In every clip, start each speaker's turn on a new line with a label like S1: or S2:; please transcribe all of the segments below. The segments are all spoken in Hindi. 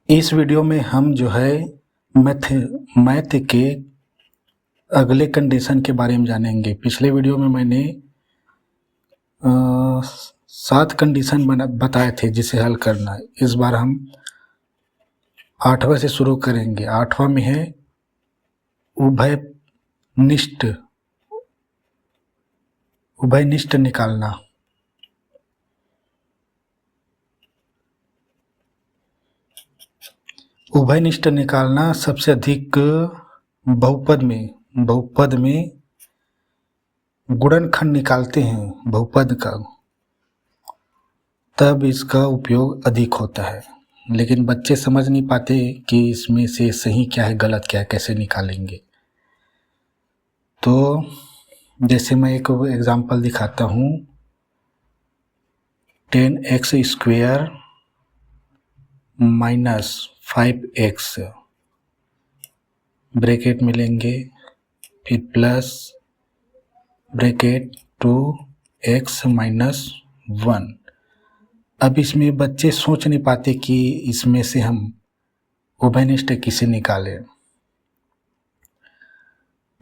S1: इस वीडियो में हम जो है मैथ के अगले कंडीशन के बारे में जानेंगे। पिछले वीडियो में मैंने 7 कंडीशन बताए थे जिसे हल करना है। इस बार हम 8वां से शुरू करेंगे। 8वां में है उभयनिष्ठ निकालना। उभयनिष्ठ निकालना सबसे अधिक बहुपद में गुणनखंड निकालते हैं बहुपद का, तब इसका उपयोग अधिक होता है। लेकिन बच्चे समझ नहीं पाते कि इसमें से सही क्या है गलत क्या है, कैसे निकालेंगे। तो जैसे मैं एक एग्जांपल दिखाता हूँ। 10x² माइनस 5x ब्रैकेट में लेंगे, फिर प्लस ब्रैकेट 2x माइनस 1। अब इसमें बच्चे सोच नहीं पाते कि इसमें से हम उभयनिष्ठ किसे निकालें।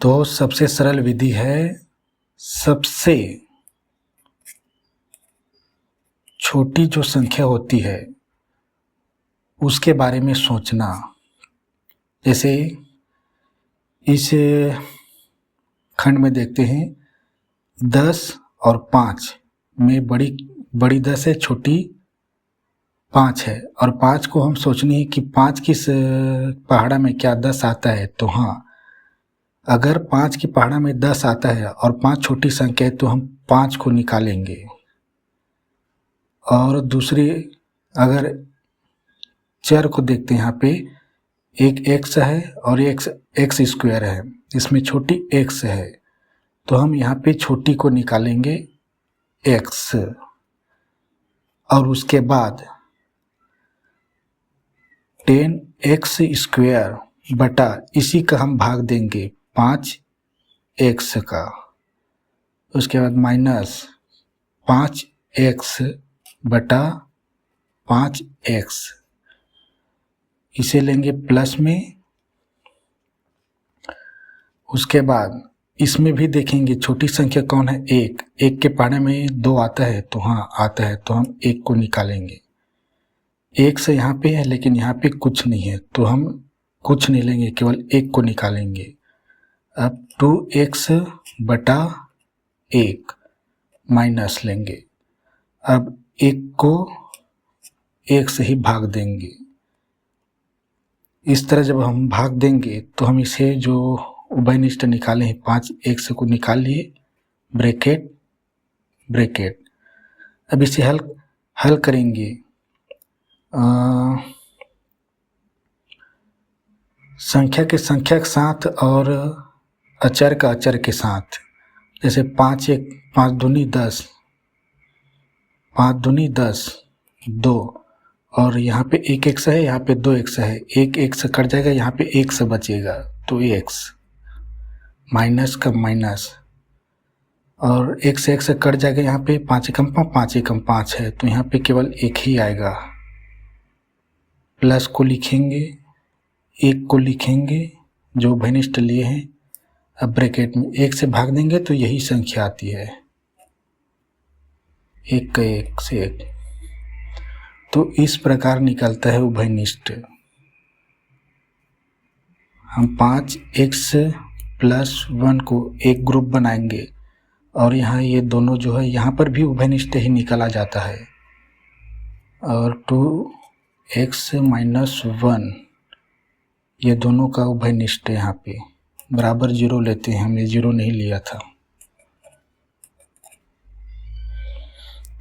S1: तो सबसे सरल विधि है सबसे छोटी जो संख्या होती है उसके बारे में सोचना। जैसे इस खंड में देखते हैं 10 और 5 में बड़ी 10 है, छोटी 5 है, और 5 को हम सोचनी है कि 5 किस पहाड़ा में क्या 10 आता है। तो हाँ, अगर 5 की पहाड़ा में 10 आता है और 5 छोटी संख्या है तो हम 5 को निकालेंगे। और दूसरी अगर चर को देखते हैं, यहाँ पे एक x है और एक x² है, इसमें छोटी x है तो हम यहाँ पे छोटी को निकालेंगे x, और उसके बाद 10x² बटा इसी का हम भाग देंगे 5x का, उसके बाद माइनस 5x बटा 5x, इसे लेंगे प्लस में। उसके बाद इसमें भी देखेंगे छोटी संख्या कौन है, 1 के पहाड़े में 2 आता है तो हाँ आता है, तो हम 1 को निकालेंगे। 1 से यहाँ पे है लेकिन यहाँ पे कुछ नहीं है तो हम कुछ नहीं लेंगे, केवल 1 को निकालेंगे। अब 2x बटा 1 माइनस लेंगे। अब 1 को 1 से ही भाग देंगे। इस तरह जब हम भाग देंगे तो हम इसे जो उभयनिष्ठ निकाले हैं 5x को निकाल लिए, ब्रैकेट। अब इसे हल करेंगे। संख्या के साथ और अचर का अचर के साथ। जैसे 5 दूनी 10, 5 दूनी 10, 2, और यहाँ पे 1x है, यहाँ पे 2x है, 1x कट जाएगा, यहाँ पे 1 बचेगा तो x माइनस का माइनस, और 1 से 1 कट जाएगा, यहाँ पे 5 एकम 5 है तो यहाँ पे केवल 1 ही आएगा। प्लस को लिखेंगे, 1 को लिखेंगे जो उभयनिष्ठ लिए हैं। अब ब्रैकेट में 1 से भाग देंगे तो यही संख्या आती है, 1 का 1 से 1। तो इस प्रकार निकलता है उभयनिष्ठ। हम 5x प्लस 1 को एक ग्रुप बनाएंगे और यहाँ ये दोनों जो है यहाँ पर भी उभयनिष्ठ ही निकाला जाता है। और 2x माइनस 1 ये दोनों का उभयनिष्ठ यहाँ पे बराबर 0 लेते हैं, हमने 0 नहीं लिया था।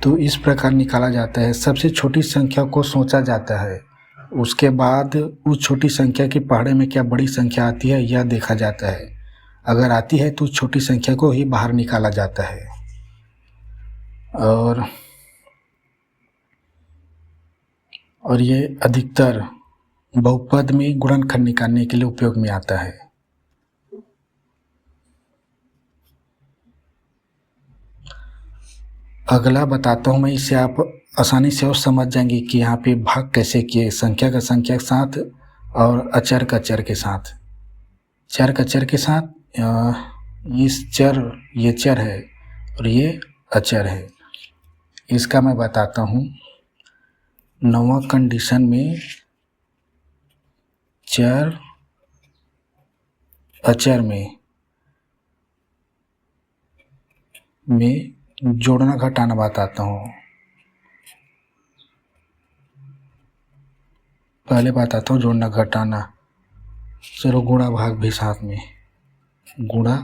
S1: तो इस प्रकार निकाला जाता है। सबसे छोटी संख्या को सोचा जाता है, उसके बाद उस छोटी संख्या के पहाड़े में क्या बड़ी संख्या आती है यह देखा जाता है। अगर आती है तो छोटी संख्या को ही बाहर निकाला जाता है। और ये अधिकतर बहुपद में गुणनखंड निकालने के लिए उपयोग में आता है। अगला बताता हूँ मैं, इसे आप आसानी से और समझ जाएंगे कि यहाँ पे भाग कैसे किए, संख्या का संख्या के साथ और अचर का चर के साथ। चर का चर के साथ ये चर है और ये अचर है। इसका मैं बताता हूँ। 9वां कंडीशन में चर अचर में जोड़ना घटाना बताता हूँ। पहले बताता हूँ जोड़ना घटाना, चलो गुणा भाग भी साथ में। गुणा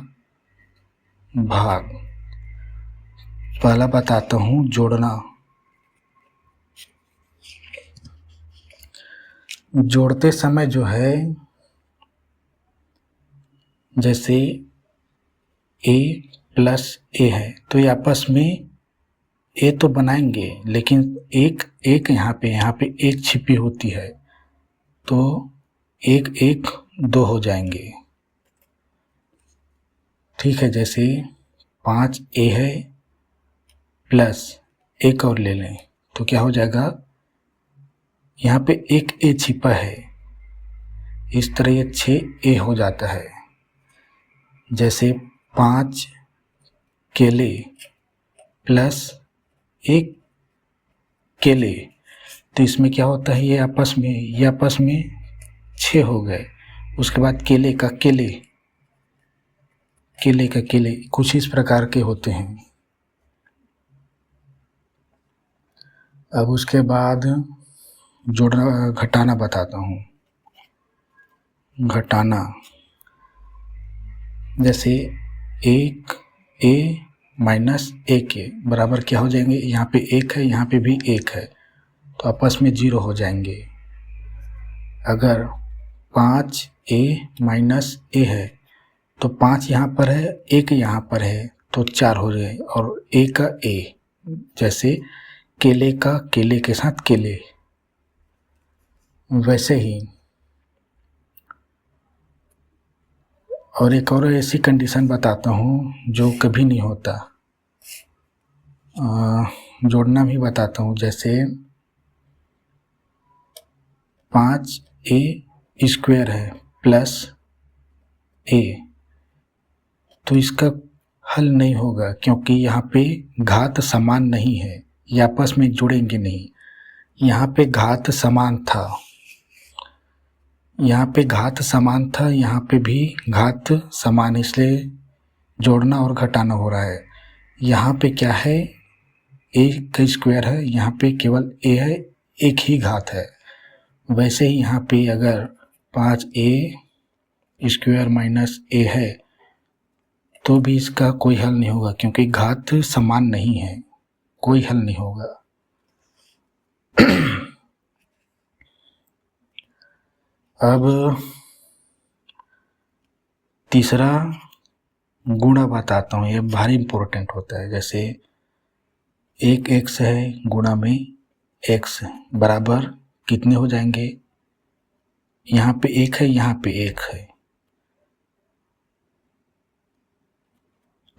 S1: भाग पहला बताता हूँ जोड़ना। जोड़ते समय जो है, जैसे a प्लस a है तो ये आपस में a तो बनाएंगे, लेकिन एक यहाँ पे एक छिपी होती है तो एक एक दो हो जाएंगे। ठीक है, जैसे 5a है प्लस एक और ले लें तो क्या हो जाएगा, यहाँ पे एक a छिपा है, इस तरह ये 6a हो जाता है। जैसे 5 केले प्लस 1 केले, तो इसमें क्या होता है, ये आपस में 6 हो गए। उसके बाद केले का केले कुछ इस प्रकार के होते हैं। अब उसके बाद जोड़ना घटाना बताता हूँ। घटाना जैसे 1a माइनस 1a बराबर क्या हो जाएंगे, यहाँ पे 1 है, यहाँ पे भी 1 है तो आपस में 0 हो जाएंगे। अगर 5a माइनस a है तो 5 यहाँ पर है, 1 यहाँ पर है तो 4 हो जाए, और a का a, जैसे केले का केले के साथ केले। वैसे ही और एक और ऐसी कंडीशन बताता हूँ जो कभी नहीं होता, जोड़ना भी बताता हूँ। जैसे 5a स्क्वायर है प्लस a, तो इसका हल नहीं होगा क्योंकि यहाँ पे घात समान नहीं है, ये आपस में जुड़ेंगे नहीं। यहाँ पे घात समान था, यहाँ पे घात समान था, यहाँ पे भी घात समान, इसलिए जोड़ना और घटाना हो रहा है। यहाँ पे क्या है, a का स्क्वायर है, यहाँ पे केवल a है, एक ही घात है। वैसे ही यहाँ पे अगर 5a स्क्वायर माइनस a है तो भी इसका कोई हल नहीं होगा क्योंकि घात समान नहीं है, कोई हल नहीं होगा। अब तीसरा गुणा बताता हूँ, ये भारी इंपॉर्टेंट होता है। जैसे 1 x है गुणा में x बराबर कितने हो जाएंगे, यहाँ पे 1 है, यहाँ पे 1 है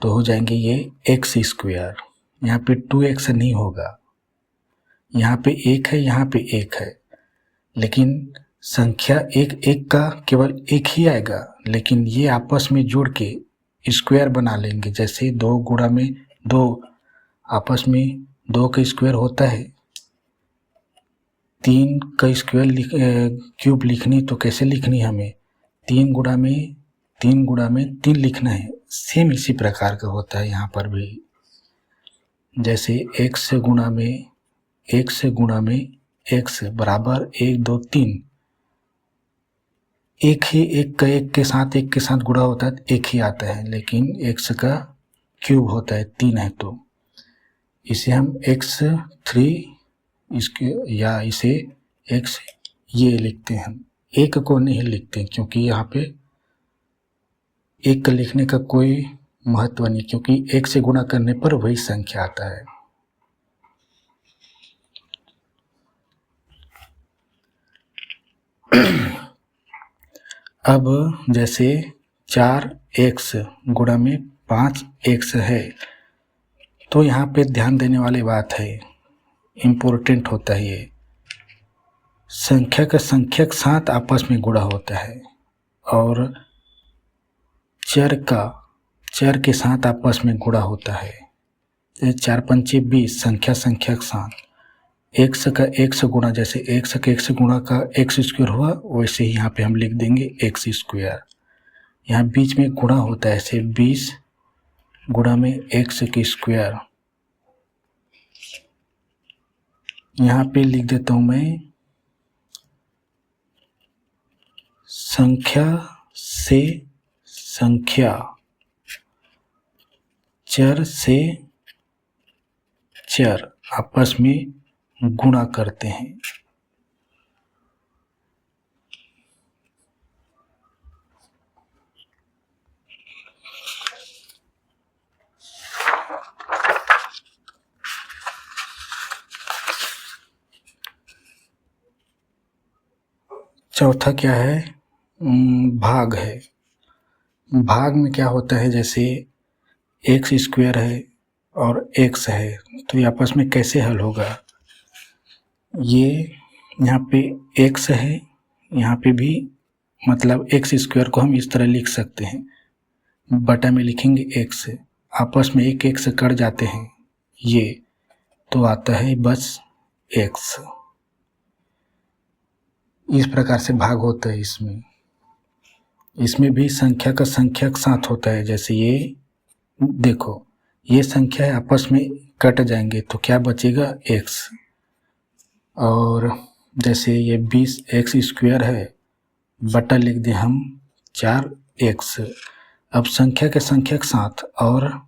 S1: तो हो जाएंगे ये x स्क्वायर। यहाँ पे 2x नहीं होगा, यहाँ पे 1 है, यहाँ पे 1 है, लेकिन संख्या एक का केवल एक ही आएगा, लेकिन ये आपस में जुड़ के स्क्वायर बना लेंगे। जैसे 2 गुणा में 2, आपस में 2 का स्क्वायर होता है। 3 का स्क्वायर क्यूब लिखनी तो कैसे लिखनी, हमें 3 गुणा में 3 लिखना है। सेम इसी प्रकार का होता है यहाँ पर भी। जैसे x से गुणा में x बराबर 1 2 3, एक के साथ गुणा होता है, एक ही आता है, लेकिन x का क्यूब होता है, 3 है तो इसे हम x3 इसके, या इसे x ये लिखते हैं। एक को नहीं लिखते क्योंकि यहाँ पे एक का लिखने का कोई महत्व नहीं, क्योंकि एक से गुणा करने पर वही संख्या आता है। अब जैसे 4x गुणा में 5x है तो यहाँ पे ध्यान देने वाली बात है, इम्पोर्टेंट होता है ये। संख्या का संख्यक साथ आपस में गुणा होता है और चर के साथ आपस में गुणा होता है। 4 पंचे 20 संख्या संख्यक साथ एक्स का एक्स गुणा, जैसे एक्स का एक्स गुणा का एक्स स्क्वायर हुआ, वैसे ही यहाँ पे हम लिख देंगे एक्स स्क्वायर। यहाँ बीच में गुणा होता है, ऐसे 20 गुणा में एक्स की स्क्वायर। यहाँ पे लिख देता हूँ मैं संख्या से संख्या, चर से चर आपस में गुणा करते हैं। चौथा क्या है? भाग है। भाग में क्या होता है, जैसे एक्स स्क्वायर है और एक्स है, तो ये आपस में कैसे हल होगा? ये यहाँ पे एक्स है, यहाँ पे भी मतलब एक्स स्क्वायर को हम इस तरह लिख सकते हैं, बटा में लिखेंगे एक्स, आपस में एक एक्स कट जाते हैं, ये तो आता है बस एक्स। इस प्रकार से भाग होता है। इसमें भी संख्या का संख्यक साथ होता है। जैसे ये देखो, ये संख्या है आपस में कट जाएंगे तो क्या बचेगा? एक्स। और जैसे ये 20 एक्स स्क्वायर है, बटा लिख दें हम 4x। अब संख्या के संख्यक साथ और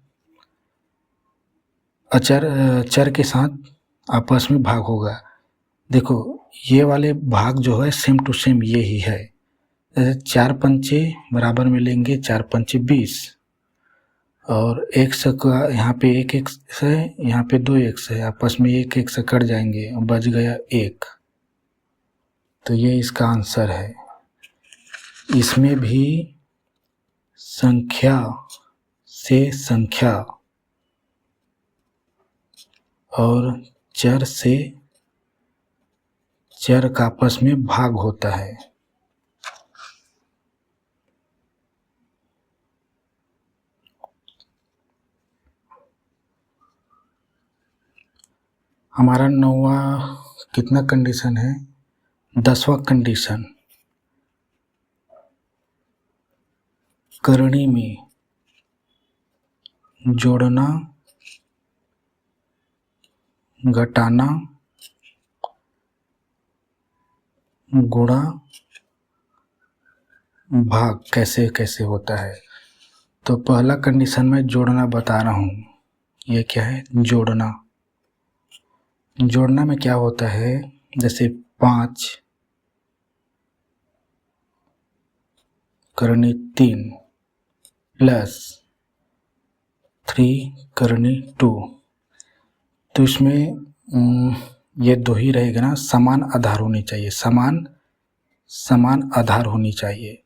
S1: चर के साथ आपस में भाग होगा। देखो ये वाले भाग जो है सेम टू सेम ये ही है। जैसे 4 पंचे बराबर में लेंगे 4 पंचे 20, और एक्स का यहाँ पे 1 एक्स है, यहाँ पे 2 एक्स है, आपस में 1 एक्स कट जाएंगे और बच गया 1। तो ये इसका आंसर है। इसमें भी संख्या से संख्या और चर से चर का आपस में भाग होता है। हमारा 9वां कितना कंडीशन है? 10वां कंडीशन। करणी में जोड़ना, घटाना, गुणा, भाग कैसे कैसे होता है। तो पहला कंडीशन में जोड़ना बता रहा हूँ। ये क्या है? जोड़ना। जोड़ना में क्या होता है, जैसे 5 करनी 3 प्लस 3 करनी 2, तो इसमें ये 2 ही रहेगा ना। समान आधार होनी चाहिए, समान आधार होनी चाहिए।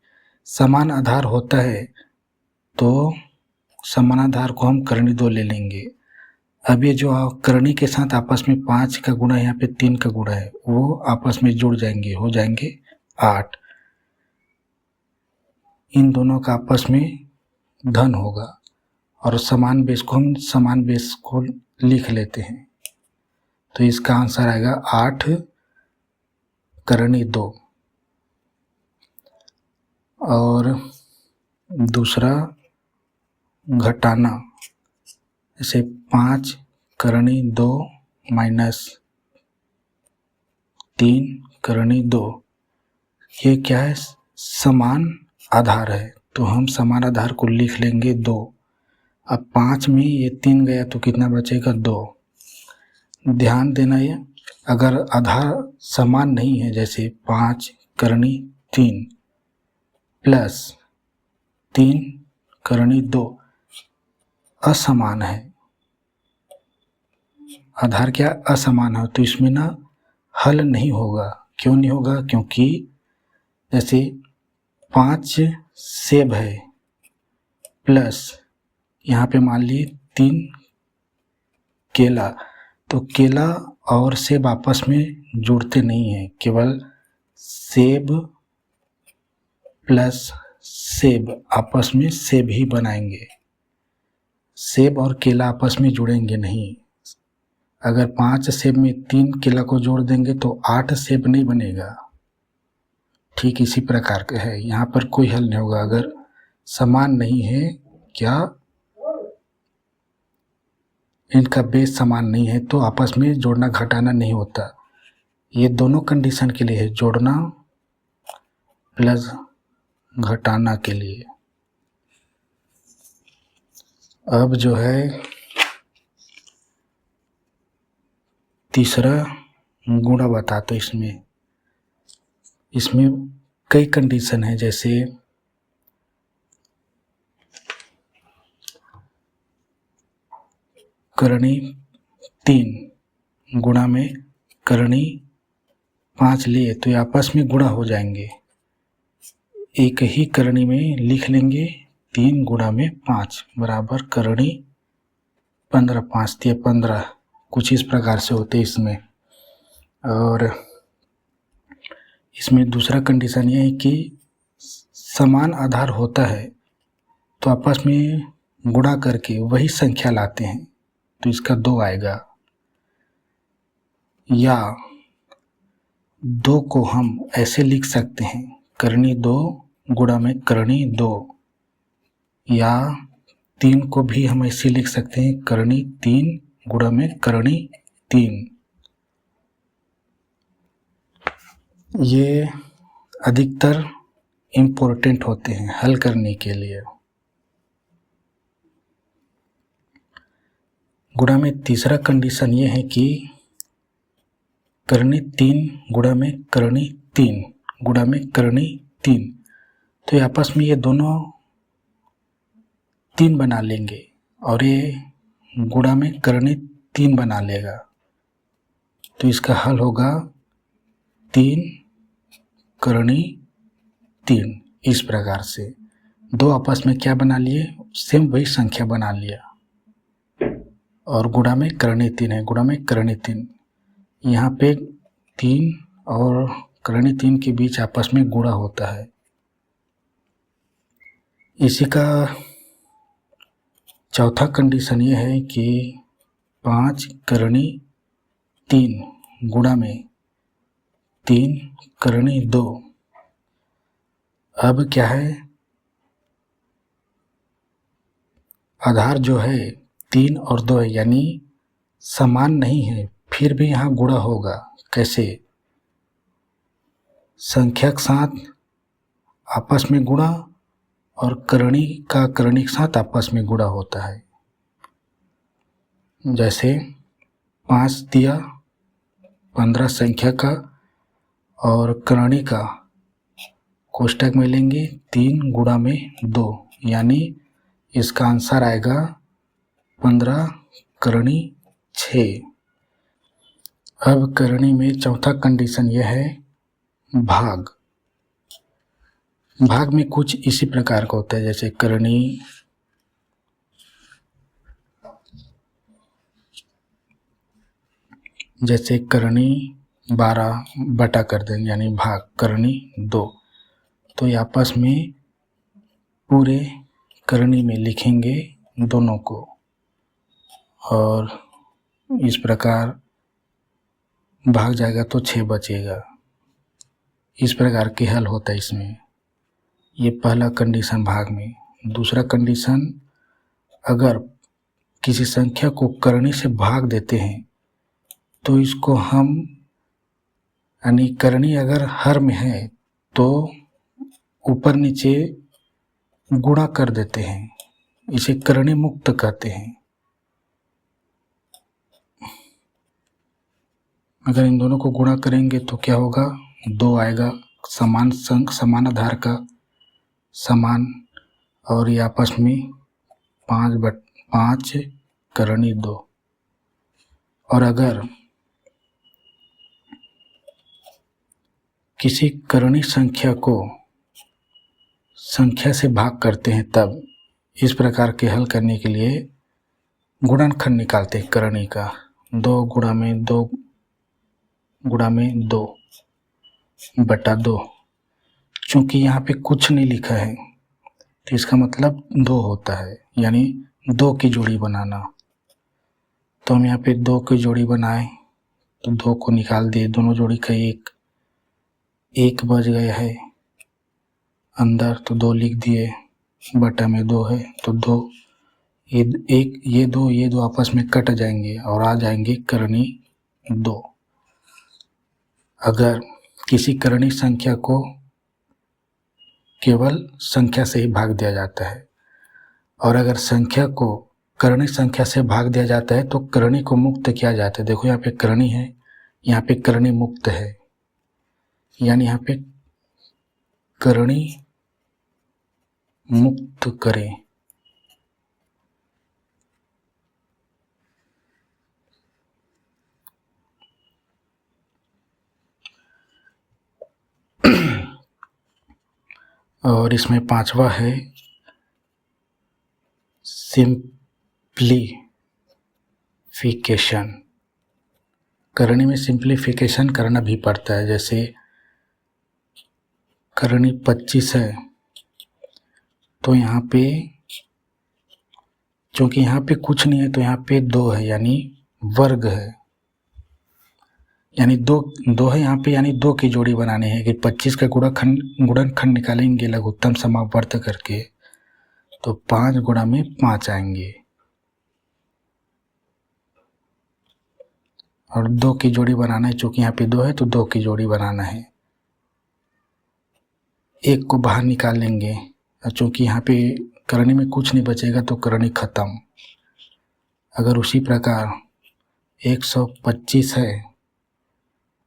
S1: समान आधार होता है तो समान आधार को हम करनी 2 ले लेंगे। अब ये जो करनी के साथ आपस में 5 का गुणा, यहाँ पे 3 का गुणा है, वो आपस में जुड़ जाएंगे, हो जाएंगे 8। इन दोनों का आपस में धन होगा और समान बेस को लिख लेते हैं। तो इसका आंसर आएगा 8 करनी 2। और दूसरा घटाना, जैसे 5 करनी 2 माइनस 3 करनी 2, ये क्या है? समान आधार है, तो हम समान आधार को लिख लेंगे 2। अब 5 में ये 3 गया तो कितना बचेगा? 2। ध्यान देना, ये अगर आधार समान नहीं है, जैसे 5 करनी 3 प्लस 3 करनी 2, असमान है, आधार क्या असमान है, तो इसमें ना हल नहीं होगा। क्यों नहीं होगा? क्योंकि जैसे 5 सेब है प्लस यहाँ पे मान ली 3 केला, तो केला और सेब आपस में जुड़ते नहीं हैं, केवल सेब प्लस सेब आपस में सेब ही बनाएंगे। सेब और केला आपस में जुड़ेंगे नहीं। अगर 5 सेब में 3 केला को जोड़ देंगे तो 8 सेब नहीं बनेगा। ठीक इसी प्रकार का है, यहाँ पर कोई हल नहीं होगा। अगर समान नहीं है, क्या इनका बेस समान नहीं है, तो आपस में जोड़ना घटाना नहीं होता। ये दोनों कंडीशन के लिए है, जोड़ना प्लस घटाना के लिए। अब जो है तीसरा गुणा बताते इसमें कई कंडीशन है, जैसे करणी 3 गुणा में करणी 5 लिए तो ये आपस में गुणा हो जाएंगे। एक ही करणी में लिख लेंगे 3 गुणा में 5 बराबर करणी 15, 5 दिए 15, कुछ इस प्रकार से होते इसमें। और इसमें दूसरा कंडीशन ये है कि समान आधार होता है तो आपस में गुणा करके वही संख्या लाते हैं, तो इसका 2 आएगा। या 2 को हम ऐसे लिख सकते हैं, करणी 2 गुणा में करणी 2, या 3 को भी हम ऐसे लिख सकते हैं, करणी 3 गुणा में करणी 3। ये अधिकतर इम्पोर्टेंट होते हैं हल करने के लिए। गुणा में तीसरा कंडीशन ये है कि करणी 3 गुणा में करणी 3 गुणा में करणी 3, तो ये आपस में ये दोनों 3 बना लेंगे और ये गुणा में करणी 3 बना लेगा, तो इसका हल होगा 3 करणी 3। इस प्रकार से 2 आपस में क्या बना लिए, सेम वही संख्या बना लिया, और गुणा में करणी 3 है, गुणा में करणी 3। यहाँ पे 3 और करणी 3 के बीच आपस में गुणा होता है। इसी का चौथा कंडीशन ये है कि 5 करणी 3 गुणा में 3 करणी 2। अब क्या है, आधार जो है 3 और 2 है, यानी समान नहीं है, फिर भी यहाँ गुणा होगा। कैसे, संख्या के साथ आपस में गुणा और करणी का करणी के साथ आपस में गुणा होता है। जैसे 5 दिया 15 संख्या का और करणी का कोष्टक में लेंगे 3 गुणा में 2, यानी इसका आंसर आएगा 15 करणी 6। अब करणी में चौथा कंडीशन यह है भाग। भाग में कुछ इसी प्रकार का होता है, जैसे करणी जैसे करणी 12 बटा कर देंगे, यानी भाग करणी 2, तो ये आपस में पूरे करणी में लिखेंगे दोनों को, और इस प्रकार भाग जाएगा तो 6 बचेगा। इस प्रकार के हल होता है इसमें। ये पहला कंडीशन भाग में। दूसरा कंडीशन, अगर किसी संख्या को करणी से भाग देते हैं तो इसको हम, यानी करणी अगर हर में है तो ऊपर नीचे गुणा कर देते हैं, इसे करणी मुक्त कहते हैं। अगर इन दोनों को गुणा करेंगे तो क्या होगा, 2 आएगा, समान संख्या समान आधार का समान, और ये आपस में 5 करणी 2। और अगर किसी करणी संख्या को संख्या से भाग करते हैं तब इस प्रकार के हल करने के लिए गुणनखंड निकालते हैं करणी का। 2 गुणा में 2 गुणा में 2 बटा 2। चूँकि यहाँ पे कुछ नहीं लिखा है तो इसका मतलब 2 होता है, यानी 2 की जोड़ी बनाना। तो हम यहाँ पे 2 की जोड़ी बनाए तो 2 को निकाल दिए, दोनों जोड़ी का 1 बच गया है अंदर, तो 2 लिख दिए, बटा में 2 है तो 2, ये दो आपस में कट जाएंगे और आ जाएंगे करनी 2। अगर किसी करणी संख्या को केवल संख्या से ही भाग दिया जाता है और अगर संख्या को करणी संख्या से भाग दिया जाता है तो करणी को मुक्त किया जाता है। देखो यहाँ पे करणी है, यहाँ पे करणी मुक्त है, यानी यहाँ पे करणी मुक्त करें। और इसमें 5वां है सिंप्लीफिकेशन। करणी में सिंप्लीफिकेशन करना भी पड़ता है। जैसे करणी 25 है तो यहाँ पे क्योंकि यहाँ पे कुछ नहीं है तो यहाँ पे 2 है यानी वर्ग है, यानी 2 है यहाँ पे, यानी 2 की जोड़ी बनानी है कि 25 का गुणनखंड निकालेंगे लघुत्तम समावर्त करके तो 5 गुणा में 5 आएंगे और 2 की जोड़ी बनाना है। चूँकि यहाँ पे 2 है तो 2 की जोड़ी बनाना है। 1 को बाहर निकाल लेंगे और चूँकि यहाँ पे करणी में कुछ नहीं बचेगा तो करणी खत्म। अगर उसी प्रकार 125 है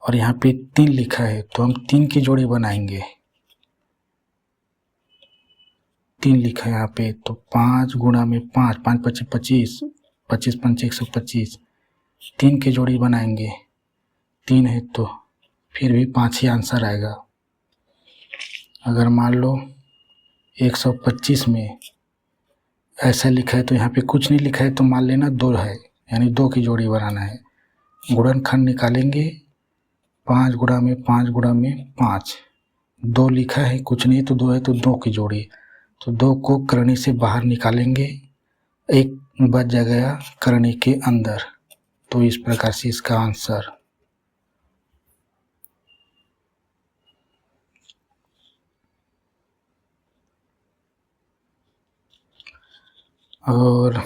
S1: और यहाँ पे 3 लिखा है तो हम 3 की जोड़ी बनाएंगे। 3 लिखा है यहाँ पे तो 5 गुणा में 5, 5 25 25, 25 5 125, 3 की जोड़ी बनाएंगे। 3 है तो फिर भी 5 ही आंसर आएगा। अगर मान लो 125 में ऐसा लिखा है तो यहाँ पे कुछ नहीं लिखा है तो मान लेना 2 है, यानी 2 की जोड़ी बनाना है। गुणनखंड निकालेंगे, 5 गुणा में 5 गुणा में 5, 2 लिखा है कुछ नहीं तो 2 है तो 2 की जोड़ी, तो 2 को करणी से बाहर निकालेंगे, 1 बच गया करणी के अंदर। तो इस प्रकार से इसका आंसर और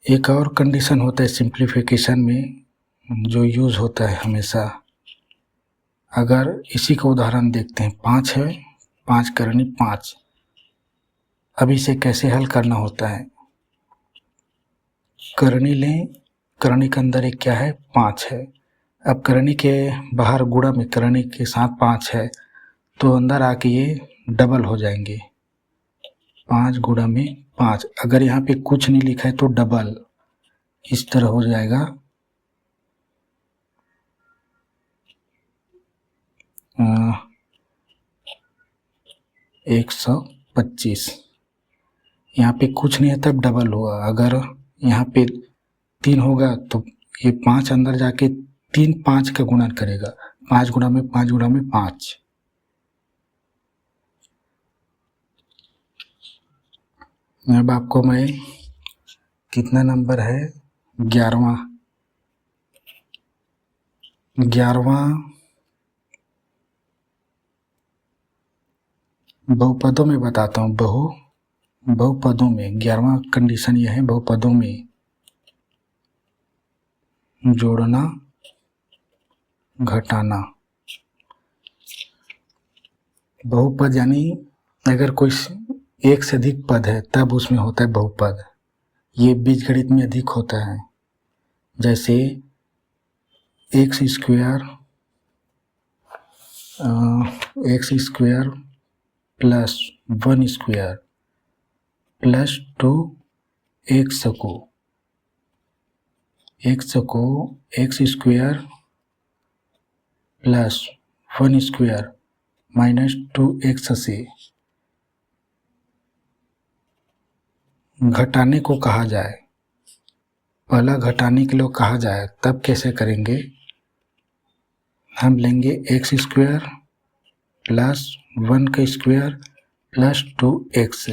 S1: एक और कंडीशन होता है सिंप्लीफिकेशन में जो यूज़ होता है हमेशा। अगर इसी का उदाहरण देखते हैं, 5 है, 5 करणी 5। अब इसे कैसे हल करना होता है, करणी लें, करणी के अंदर एक क्या है 5 है। अब करणी के बाहर गुणा में करणी के साथ 5 है तो अंदर आके ये डबल हो जाएंगे, 5 गुणा में 5। अगर यहाँ पे कुछ नहीं लिखा है तो डबल इस तरह हो जाएगा, 125। यहाँ पे कुछ नहीं है तब डबल हुआ। अगर यहाँ पे 3 होगा तो ये 5 अंदर जाके 3 5 का गुणन करेगा, 5 गुणा में 5 गुणा में 5। अब आपको मैं कितना नंबर है 11वां बहुपदों में बताता हूँ। बहुपदों में 11वां कंडीशन यह है, बहुपदों में जोड़ना घटाना। बहुपद यानी अगर कोई एक से अधिक पद है तब उसमें होता है बहुपद। ये बीजगणित में अधिक होता है। जैसे X square plus 1 square plus 2 X को X square plus 1 square minus 2x से घटाने को कहा जाए, पहला घटाने के लिए कहा जाए, तब कैसे करेंगे, हम लेंगे एक्स स्क्वायर प्लस 1 का स्क्वायर प्लस 2x।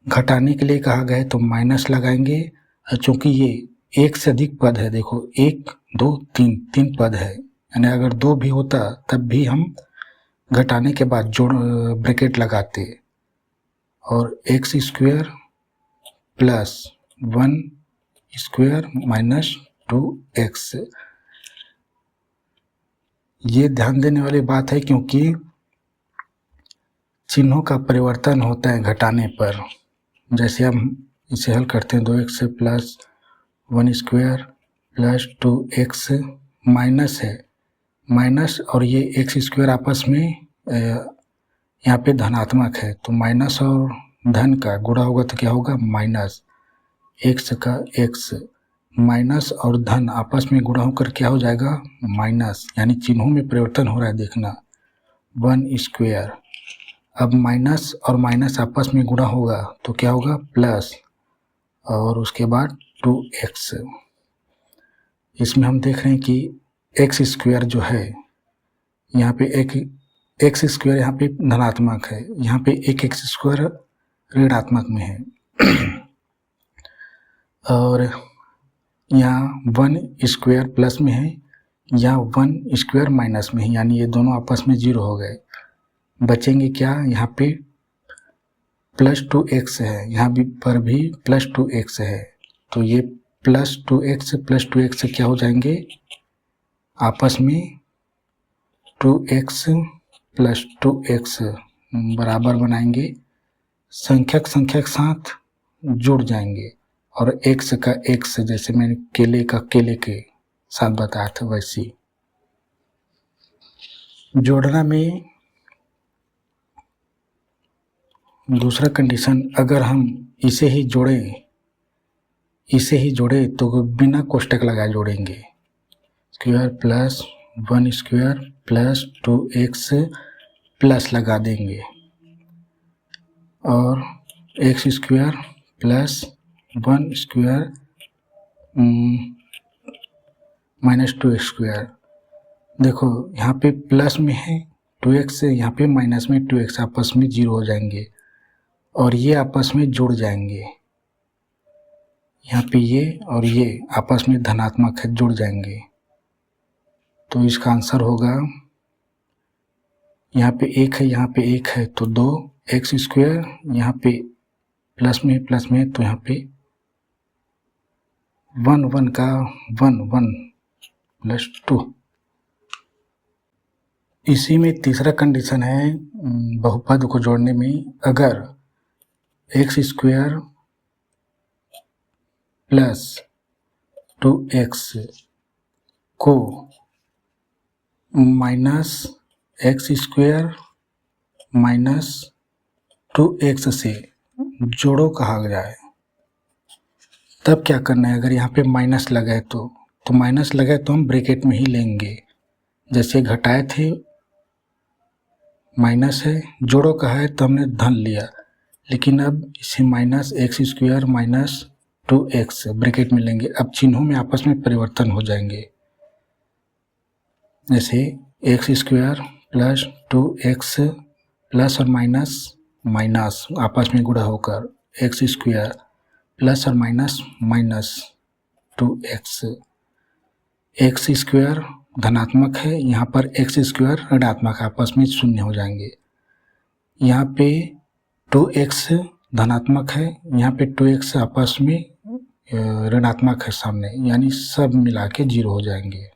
S1: घटाने के लिए कहा गया है तो माइनस लगाएंगे, और चूँकि ये एक से अधिक पद है, देखो 1 2 3 3 पद है, यानी अगर 2 भी होता तब भी हम घटाने के बाद जोड़ ब्रैकेट लगाते, और x square plus 1 square minus 2x। ये ध्यान देने वाली बात है क्योंकि चिन्हों का परिवर्तन होता है घटाने पर। जैसे हम इसे हल करते हैं 2x plus 1 square plus 2x, minus है, माइनस और ये एक्स स्क्वायर आपस में यहाँ पे धनात्मक है, तो माइनस और धन का गुणा होगा तो क्या होगा, माइनस एक्स का एक्स, माइनस और धन आपस में गुणा होकर क्या हो जाएगा, माइनस, यानी चिन्हों में परिवर्तन हो रहा है देखना। 1 स्क्वायर, अब माइनस और माइनस आपस में गुणा होगा तो क्या होगा, प्लस, और उसके बाद 2x। इसमें हम देख रहे हैं कि एक्स स्क्वायर जो है यहाँ पे एक एक्स स्क्वायर यहाँ पे धनात्मक है, यहाँ पे एक एक्स स्क्वायर ऋणात्मक में है, और यहाँ 1 स्क्वायर प्लस में है, यहाँ 1 स्क्वायर माइनस में है, यानी ये दोनों आपस में 0 हो गए। बचेंगे क्या, यहाँ पे प्लस 2x है, यहाँ भी पर भी प्लस 2x है, तो ये प्लस 2x क्या हो जाएंगे, आपस में 2x प्लस 2x बराबर बनाएंगे, संख्यक संख्या के साथ जुड़ जाएंगे, और x का x, जैसे मैंने केले का केले के साथ बताया था वैसी। जोड़ना में दूसरा कंडीशन, अगर हम इसे ही जोड़े तो बिना कोष्टक लगाए जोड़ेंगे, square plus 1 square plus 2x plus लगा देंगे, और x square plus 1 square minus 2x square. देखो यहाँ पे प्लस में है 2x, यहाँ पे माइनस में 2x, आपस में 0 हो जाएंगे, और ये आपस में जुड़ जाएंगे, यहाँ पे ये और ये आपस में धनात्मक है, जुड़ जाएंगे, तो इसका आंसर होगा, यहाँ पे 1 है, यहाँ पे 1 है, तो 2x स्क्वायर, यहाँ पे प्लस में तो यहाँ पे 1 का 1 प्लस 2। इसी में तीसरा कंडीशन है बहुपद को जोड़ने में, अगर एक्स स्क्वायर प्लस 2x को minus x square minus 2x से जोड़ो कहा जाए, तब क्या करना है, अगर यहाँ पे माइनस लगाए तो माइनस लगाए तो हम ब्रैकेट में ही लेंगे, जैसे घटाए थे माइनस है, जोड़ो कहा है तो हमने धन लिया, लेकिन अब इसे minus x square minus 2x bracket में लेंगे, अब चिन्हों में आपस में परिवर्तन हो जाएंगे, जैसे X square plus 2x plus और माइनस आपस में गुणा होकर एक्स स्क्वायर प्लस और माइनस 2x। एक्स स्क्वायर धनात्मक है, यहाँ पर एक्स स्क्वायर ऋणात्मक, आपस में 0 हो जाएंगे, यहाँ पे 2x धनात्मक है, यहाँ पे 2x आपस में ऋणात्मक है सामने, यानी सब मिला के 0 हो जाएंगे।